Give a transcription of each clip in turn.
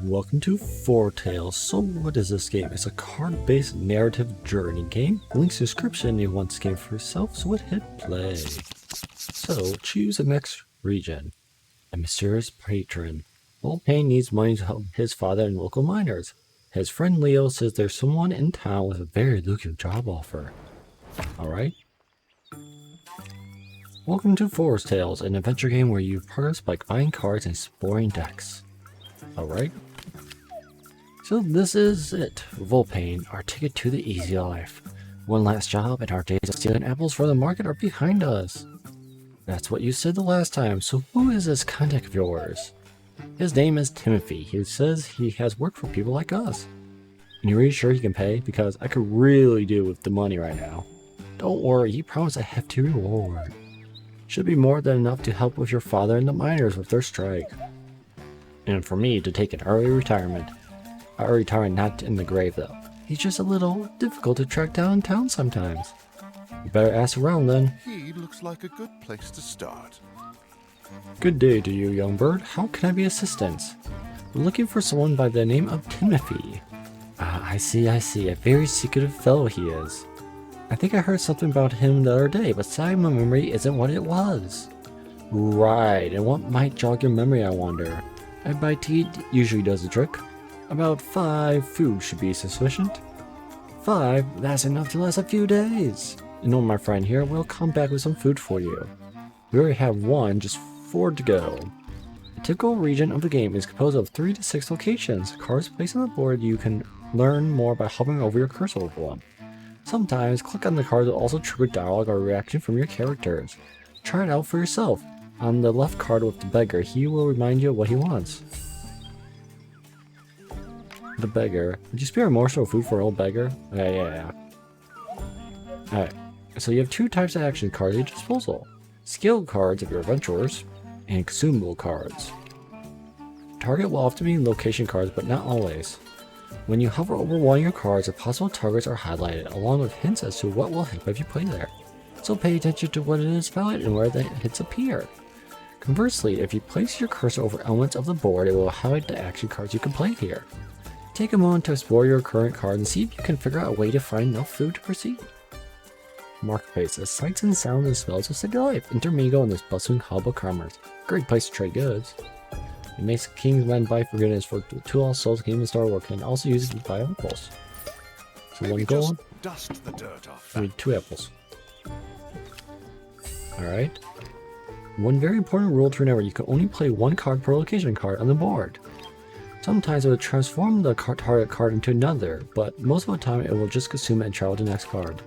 Welcome to Foretales. So what is this game? It's a card-based narrative journey game. Links in the description. You want this game for yourself, so hit play. So choose the next region. A mysterious patron. Old Payne needs money to help his father and local miners. His friend Leo says there's someone in town with a very lucrative job offer. Alright. Welcome to Foretales, an adventure game where you progress by buying cards and exploring decks. Alright. So this is it. Volpane, our ticket to the easy life. One last job and our days of stealing apples from the market are behind us. That's what you said the last time, so who is this contact of yours? His name is Timothy. He says he has work for people like us. And you're really sure he can pay? Because I could really do with the money right now. Don't worry, he promised a hefty reward. Should be more than enough to help with your father and the miners with their strike. And for me to take an early retirement. Early retirement not in the grave though. He's just a little difficult to track down in town sometimes. You better ask around then. He looks like a good place to start. Good day to you, young bird. How can I be assistance? We're looking for someone by the name of Timothy. I see. A very secretive fellow he is. I think I heard something about him the other day, but sadly my memory isn't what it was. Right, and what might jog your memory, I wonder? A bite to eat usually does the trick. About 5 food should be sufficient. 5? That's enough to last a few days. You know, my friend here, we'll come back with some food for you. We already have 1, just 4 to go. The typical region of the game is composed of 3 to 6 locations. Cards placed on the board you can learn more by hovering over your cursor over one. Sometimes, click on the card will also trigger dialogue or reaction from your characters. Try it out for yourself. On the left card with the beggar, he will remind you of what he wants. The beggar. Would you spare a morsel of food for an old beggar? Yeah. Alright, so you have 2 types of action cards at your disposal. Skill cards of your adventurers, and consumable cards. Target will often be location cards, but not always. When you hover over one of your cards, the possible targets are highlighted, along with hints as to what will happen if you play there. So pay attention to what it is about and where the hints appear. Conversely, if you place your cursor over elements of the board, it will highlight the action cards you can play here. Take a moment to explore your current card and see if you can figure out a way to find enough food to proceed. Marketplace, the sights and sounds and smells of city life intermingle in this bustling hub of commerce. Great place to trade goods. It makes kings men buy forgiveness for 2 lost souls came in Star Wars and also use it to buy apples. So 1 gold. Dust the dirt off. I need 2 apples. Alright. One very important rule to remember, you can only play 1 card per location card on the board. Sometimes it will transform the target card into another, but most of the time it will just consume it and travel to the next card.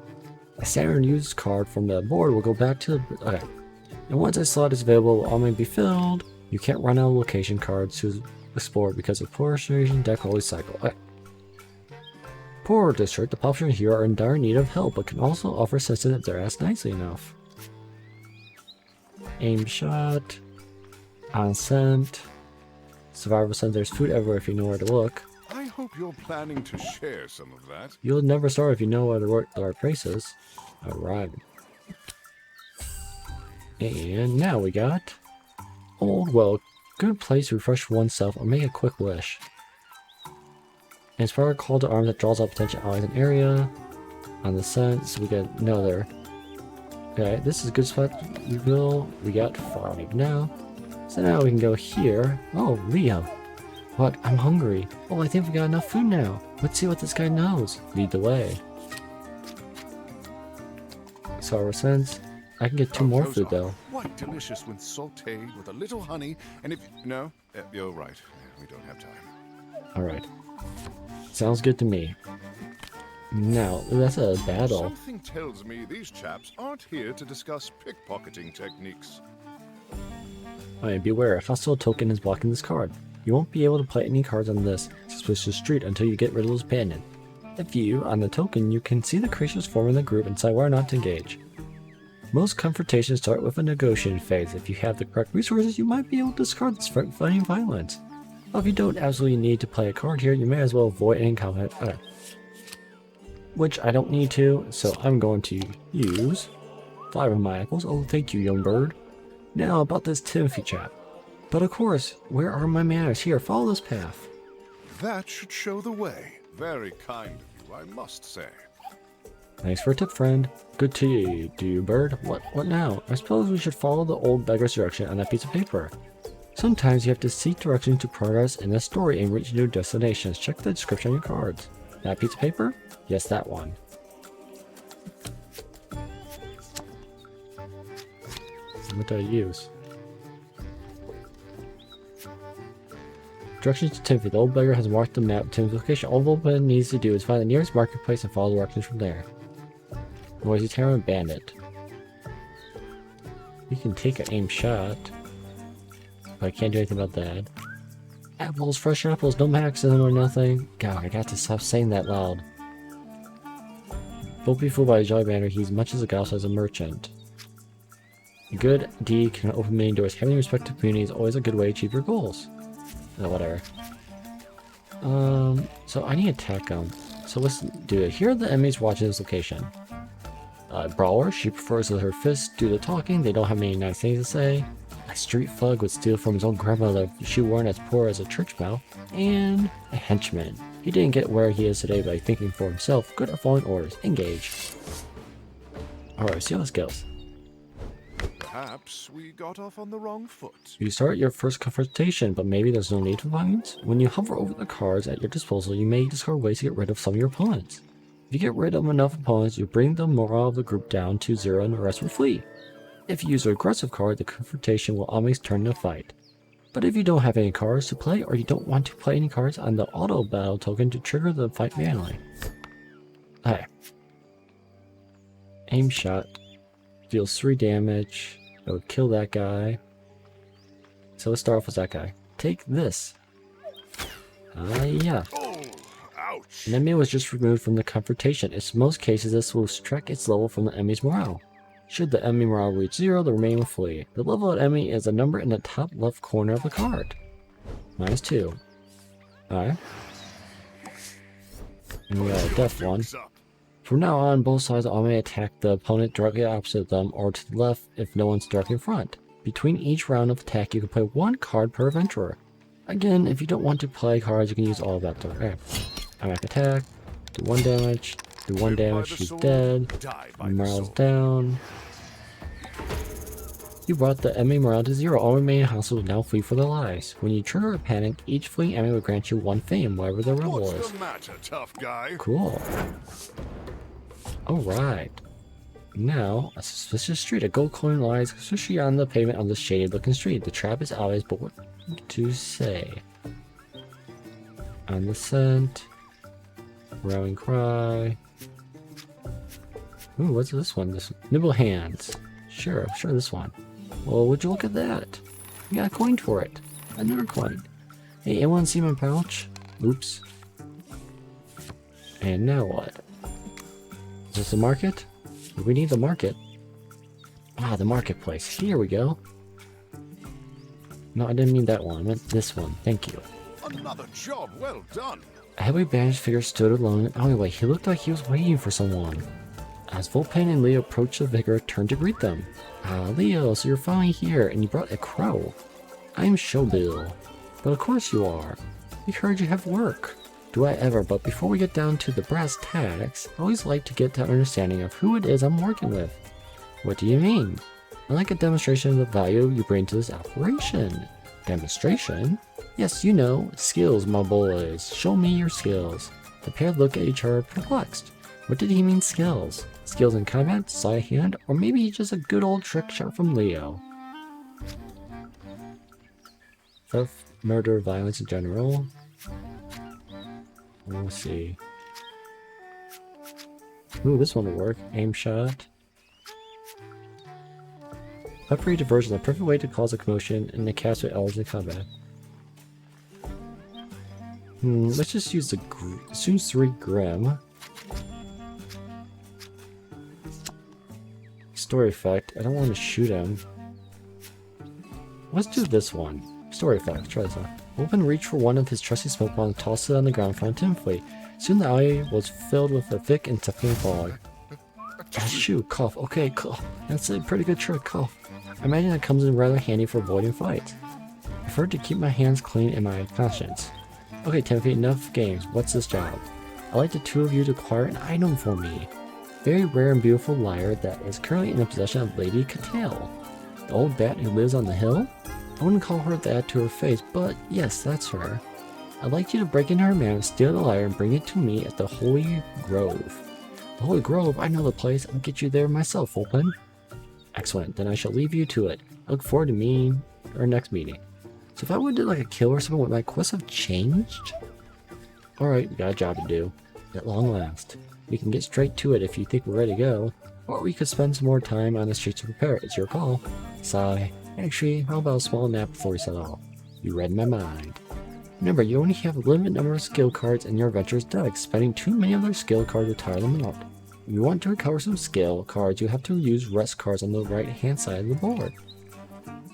A standard used card from the board will go back to the... Okay. And once a slot is available, it will automatically be filled. You can't run out of location cards to explore because the portion deck will always cycle. Okay. Poor district, the population here are in dire need of help, but can also offer assistance if they're asked nicely enough. Aim shot. On scent. Survival scent, there's food everywhere if you know where to look. I hope you're planning to share some of that. You'll never start if you know where the right place is. Alright. And now we got Old Well. Good place to refresh oneself or make a quick wish. Inspire a call to arms that draws out potential allies in area. On the scent, so we get another. Okay, this is a good spot. We got 5 now. So now we can go here. Oh, Leo. What? I'm hungry. Oh, I think we got enough food now. Let's see what this guy knows. Lead the way. Sour sense. I can get 2 more food though. Quite delicious when sautéed with a little honey, and if... No, you're right. We don't have time. Alright. Sounds good to me. Now, that's a battle. Something tells me these chaps aren't here to discuss pickpocketing techniques. Alright, beware. A hostile token is blocking this card. You won't be able to play any cards on this suspicious street until you get rid of this pendant. If you, on the token, you can see the creatures forming the group and decide whether or not to engage. Most confrontations start with a negotiation phase. If you have the correct resources, you might be able to discard this fighting violence. Well, if you don't absolutely need to play a card here, you may as well avoid any combat. Which I don't need to, so I'm going to use 5 of my apples. Oh, thank you, young bird. Now about this Timothy chap. But of course, where are my manners? Here, follow this path. That should show the way. Very kind of you, I must say. Thanks for a tip, friend. Good to you, bird. What now? I suppose we should follow the old beggar's direction on that piece of paper. Sometimes you have to seek directions to progress in a story and reach new destinations. Check the description on your cards. That piece of paper? Yes, that one. What do I use? Directions to Timothy. The old beggar has marked the map with Timothy's location. All the old man needs to do is find the nearest marketplace and follow directions from there. Noisy Tavern Bandit. You can take an aim shot. But I can't do anything about that. Apples, fresh apples, no maximum or nothing. God, I got to stop saying that loud. Don't be fooled by a jolly banner. He's much as a gossip as a merchant. A good deed can open many doors. Having respect to community is always a good way to achieve your goals. Oh, whatever. So I need to attack them. So let's do it. Here are the enemies watching this location. Brawler, she prefers to let her fists do the talking. They don't have many nice things to say. A street thug would steal from his own grandmother if she weren't as poor as a church mouse. And a henchman. He didn't get where he is today by thinking for himself. Good at following orders. Engage. Alright, see how this goes. Perhaps we got off on the wrong foot. You start your first confrontation, but maybe there's no need for violence. When you hover over the cards at your disposal, you may discover ways to get rid of some of your opponents. If you get rid of enough opponents, you bring the morale of the group down to 0 and the rest will flee. If you use an aggressive card, the confrontation will always turn into a fight. But if you don't have any cards to play, or you don't want to play any cards on the auto battle token to trigger the fight manually. Okay. Aim shot. Deals 3 damage. I would kill that guy. So let's start off with that guy. Take this. Yeah. Oh, ouch. An enemy was just removed from the confrontation. In most cases, this will subtract its level from the enemy's morale. Should the enemy morale reach 0, the remaining will flee. The level of the enemy is a number in the top left corner of the card. -2. Alright. And we got a death one. From now on, both sides may attack the opponent directly opposite them or to the left if no one's directly in front. Between each round of attack, you can play 1 card per adventurer. Again, if you don't want to play cards, you can use all of that. Okay. Automatic attack, do 1 damage, do 1 damage, he's dead, morale's down. You brought the enemy morale to 0, all remaining houses will now flee for their lives. When you trigger a panic, each fleeing enemy will grant you 1 fame, wherever the rebel is. What's the matter, tough guy? Cool. Alright. Now, a suspicious street. A gold coin lies suspiciously on the pavement of this shady looking street. The trap is obvious, but what to say? On the scent. Rowing cry. Ooh, what's this one? This nibble hands. Sure this one. Well, would you look at that? We got a coin for it. Another coin. Hey, anyone see my pouch? Oops. And now what? Is this the market? We need the market. Ah, the marketplace. Here we go. No, I didn't mean that one. I meant this one. Thank you. Another job well done. A heavily bandaged figure stood alone in the alleyway. He looked like he was waiting for someone. As Volpen and Leo approached the vicar, turned to greet them. Ah, Leo, so you're finally here, and you brought a crow. I'm Showbill. But of course you are. We heard you have work. Do I ever, but before we get down to the brass tacks, I always like to get an understanding of who it is I'm working with. What do you mean? I like a demonstration of the value you bring to this operation. Demonstration? Yes, you know, skills, my boys. Show me your skills. The pair look at each other perplexed. What did he mean skills? Skills in combat, sleight of hand, or maybe just a good old trick shot from Leo? Theft, murder, violence in general. Let's see. Ooh, this one will work. Aim shot. Peppery diversion, the perfect way to cause a commotion in the cast with elves in combat. Let's just use the Soon's 3 Grim. Story effect. I don't want to shoot him. Let's do this one. Story effect. Try this one. Open reach for one of his trusty smoke bombs and toss it on the ground in front of Timothy. Soon the alley was filled with a thick and suffocating fog. Shoot, cough. Okay, cough. That's a pretty good trick, cough. I imagine that comes in rather handy for avoiding fights. I prefer to keep my hands clean and my conscience. Okay, Timothy, enough games. What's this job? I'd like the two of you to acquire an item for me. Very rare and beautiful lyre that is currently in the possession of Lady Foretales. The old bat who lives on the hill? I wouldn't call her that to her face, but yes, that's her. I'd like you to break into her manor, steal the lyre, and bring it to me at the Holy Grove. The Holy Grove? I know the place. I'll get you there myself, Open. Excellent. Then I shall leave you to it. I look forward to our next meeting. So if I would do like a kill or something, would my quests have changed? Alright, we got a job to do. At long last. We can get straight to it if you think we're ready to go. Or we could spend some more time on the streets to prepare it. It's your call. Sigh. Actually, how about a small nap before we set off? You read my mind. Remember, you only have a limited number of skill cards in your adventurer's deck. Spending too many of their skill cards will tire them out. If you want to recover some skill cards, you have to use rest cards on the right hand side of the board.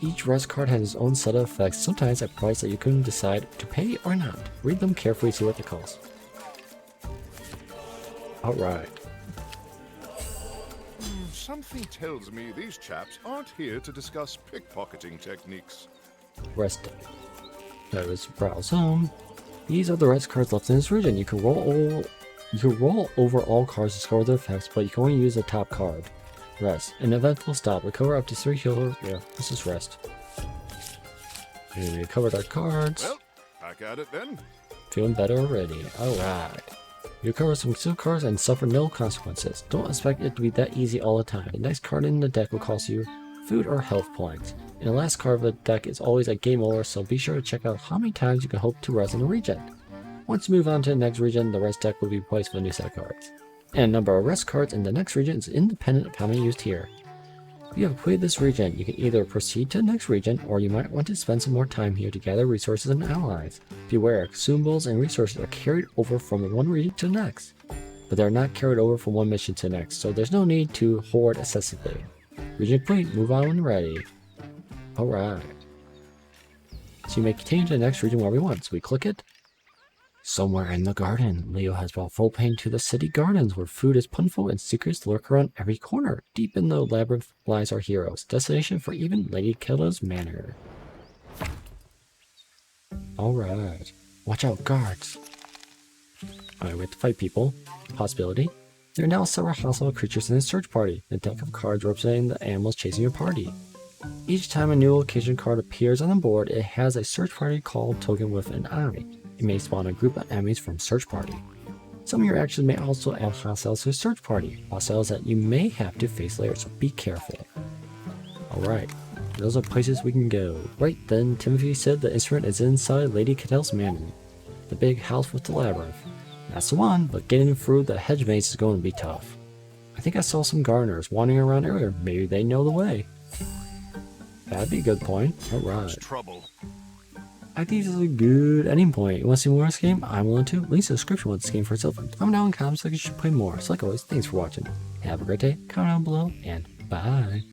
Each rest card has its own set of effects, sometimes at a price that you couldn't decide to pay or not. Read them carefully to see what they cost. Alright. Something tells me these chaps aren't here to discuss pickpocketing techniques. Rest. That was browse home. These are the rest cards left in this region. You can roll over all cards to score their effects, but you can only use the top card. Rest. An event will stop. Recover up to 3 healer. Yeah, this is rest. And we covered our cards. Well, back at it then. Feeling better already. Alright. You recover some skill cards and suffer no consequences. Don't expect it to be that easy all the time. The next card in the deck will cost you food or health points. And the last card of the deck is always a game over, so be sure to check out how many times you can hope to rest in a region. Once you move on to the next region, the rest deck will be replaced with a new set of cards. And the number of rest cards in the next region is independent of how many used here. If you have played this region, you can either proceed to the next region, or you might want to spend some more time here to gather resources and allies. Beware, consumables and resources are carried over from one region to the next, but they are not carried over from one mission to the next, so there's no need to hoard excessively. Region complete, move on when ready. Alright. So you may continue to the next region where we want, so we click it. Somewhere in the garden, Leo has brought full pain to the city gardens, where food is plentiful and secrets lurk around every corner. Deep in the labyrinth lies our heroes, destination for even Lady Foretales' manor. Alright. Watch out, guards. Alright, we have to fight people. Possibility. There are now several hostile creatures in the search party, the deck of cards representing the animals chasing your party. Each time a new location card appears on the board, it has a search party call token with an eye. It may spawn a group of enemies from search party. Some of your actions may also add hostiles to the search party, hostiles that you may have to face later, so be careful. Alright, those are places we can go. Right then, Timothy said the instrument is inside Lady Foretales' manor, the big house with the labyrinth. That's the one, but getting through the hedge maze is going to be tough. I think I saw some gardeners wandering around earlier. Maybe they know the way. That'd be a good point. Alright. Trouble. I think this is a good ending point. You want to see more of this game? I'm willing to. Links in the description with this game for itself. And comment down in the comments if you should play more. So like always, thanks for watching. Have a great day. Comment down below, and bye.